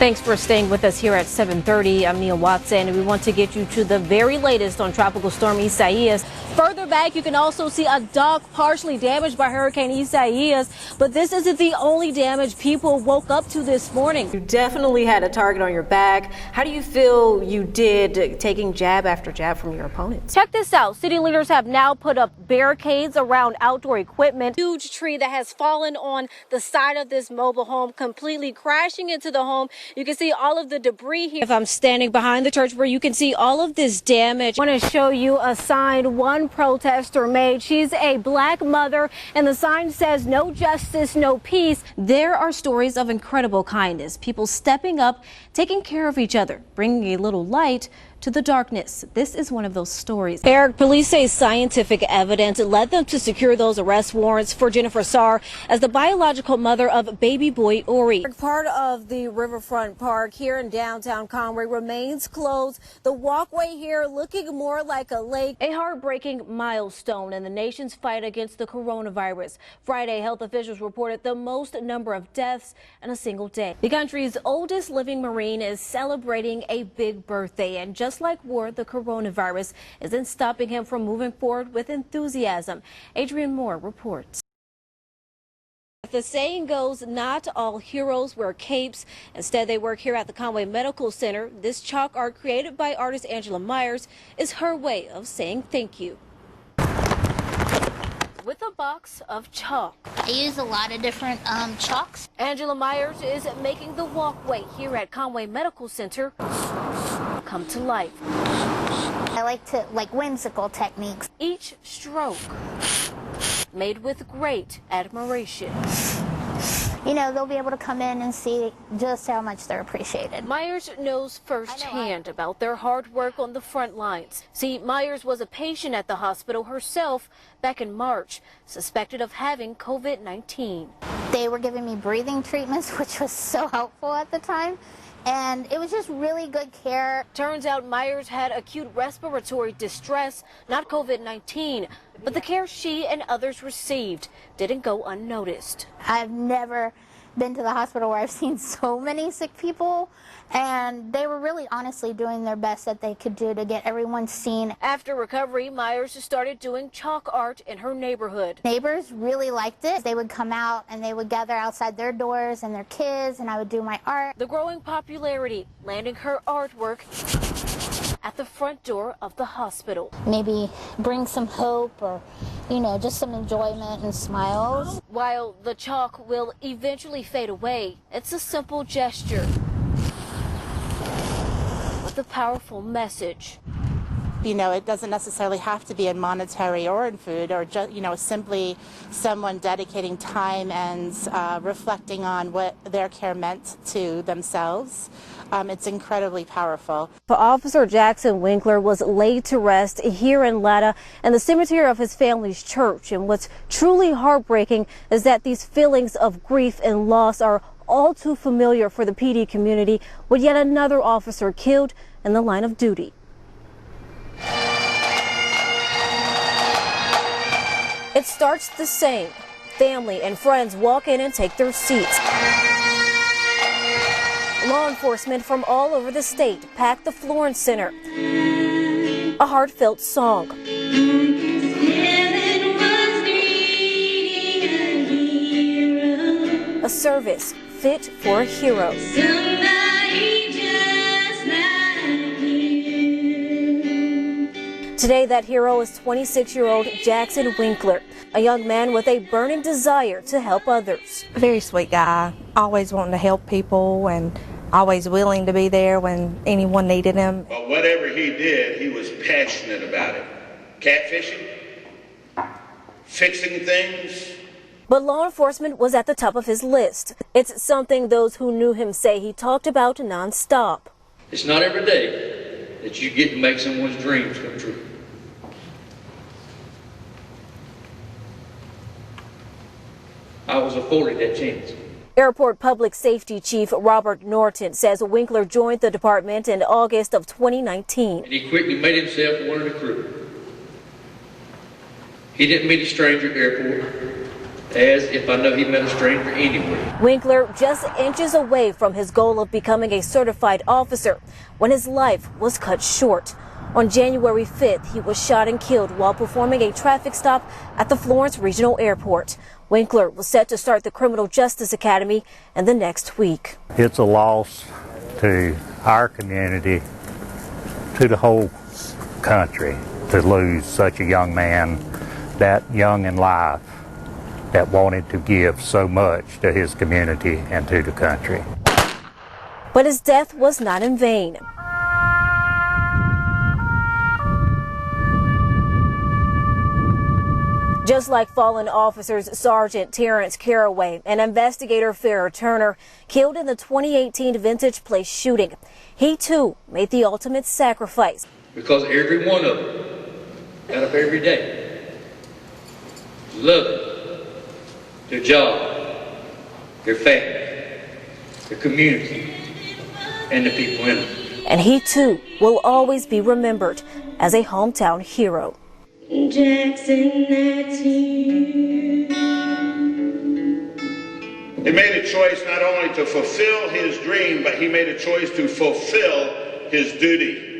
Thanks for staying with us here at 7:30. I'm Nia Watson, and we want to get you to the very latest on Tropical Storm Isaias. Further back, you can also see a dock partially damaged by Hurricane Isaias, but this isn't the only damage people woke up to this morning. You definitely had a target on your back. How do you feel you did taking jab after jab from your opponents? Check this out. City leaders have now put up barricades around outdoor equipment. Huge tree that has fallen on the side of this mobile home, completely crashing into the home. You can see all of the debris here. If I'm standing behind the church where you can see all of this damage, I want to show you a sign one protester made. She's a black mother, and the sign says, "No justice, no peace." There are stories of incredible kindness, people stepping up, taking care of each other, bringing a little light to the darkness. This is one of those stories. Eric, police say scientific evidence led them to secure those arrest warrants for Jennifer Sarr as the biological mother of baby boy Ori. Part of the Riverfront Park here in downtown Conway remains closed. The walkway here looking more like a lake. A heartbreaking milestone in the nation's fight against the coronavirus. Friday, health officials reported the most number of deaths in a single day. The country's oldest living Marine is celebrating a big birthday, and just like war, the coronavirus isn't stopping him from moving forward with enthusiasm. Adrian Moore reports. The saying goes, not all heroes wear capes. Instead, they work here at the Conway Medical Center. This chalk art created by artist Angela Myers is her way of saying thank you. With a box of chalk. I use a lot of different chalks. Angela Myers is making the walkway here at Conway Medical Center come to life. I like whimsical techniques. Each stroke made with great admiration. You know, they'll be able to come in and see just how much they're appreciated. Myers knows firsthand about their hard work on the front lines. See, Myers was a patient at the hospital herself back in March, suspected of having COVID-19. They were giving me breathing treatments, which was so helpful at the time. And it was just really good care. Turns out Myers had acute respiratory distress, not COVID-19. But the care she and others received didn't go unnoticed. I've never been to the hospital where I've seen so many sick people, and they were really honestly doing their best that they could do to get everyone seen. After recovery, Myers started doing chalk art in her neighborhood. Neighbors really liked it. They would come out and they would gather outside their doors and their kids, and I would do my art. The growing popularity landing her artwork at the front door of the hospital. Maybe bring some hope or, you know, just some enjoyment and smiles. While the chalk will eventually fade away, it's a simple gesture with a powerful message. You know, it doesn't necessarily have to be in monetary or in food, or just, you know, simply someone dedicating time and reflecting on what their care meant to themselves. It's incredibly powerful. Officer Jackson Winkler was laid to rest here in Latta and the cemetery of his family's church. And what's truly heartbreaking is that these feelings of grief and loss are all too familiar for the PD community, with yet another officer killed in the line of duty. It starts the same. Family and friends walk in and take their seats. Law enforcement from all over the state packed the Florence Center. A heartfelt song. A service fit for a hero. Today, that hero is 26-year-old Jackson Winkler, a young man with a burning desire to help others. A very sweet guy, always wanting to help people and always willing to be there when anyone needed him. But whatever he did, he was passionate about it. Catfishing, fixing things. But law enforcement was at the top of his list. It's something those who knew him say he talked about nonstop. It's not every day that you get to make someone's dreams come true. I was afforded that chance. Airport Public Safety Chief Robert Norton says Winkler joined the department in August of 2019. And he quickly made himself one of the crew. He didn't meet a stranger at the airport. as if I know he met a stranger anywhere. Winkler just inches away from his goal of becoming a certified officer when his life was cut short. On January 5th, he was shot and killed while performing a traffic stop at the Florence Regional Airport. Winkler was set to start the Criminal Justice Academy in the next week. It's a loss to our community, to the whole country, to lose such a young man, that young in life, that wanted to give so much to his community and to the country. But his death was not in vain. Just like fallen officers Sergeant Terrence Caraway and investigator Farrah Turner, killed in the 2018 Vintage Place shooting, he too made the ultimate sacrifice. Because every one of them got up every day, loving their job, their family, their community, and the people in them. And he too will always be remembered as a hometown hero. Jackson, that's you. He made a choice not only to fulfill his dream, but he made a choice to fulfill his duty.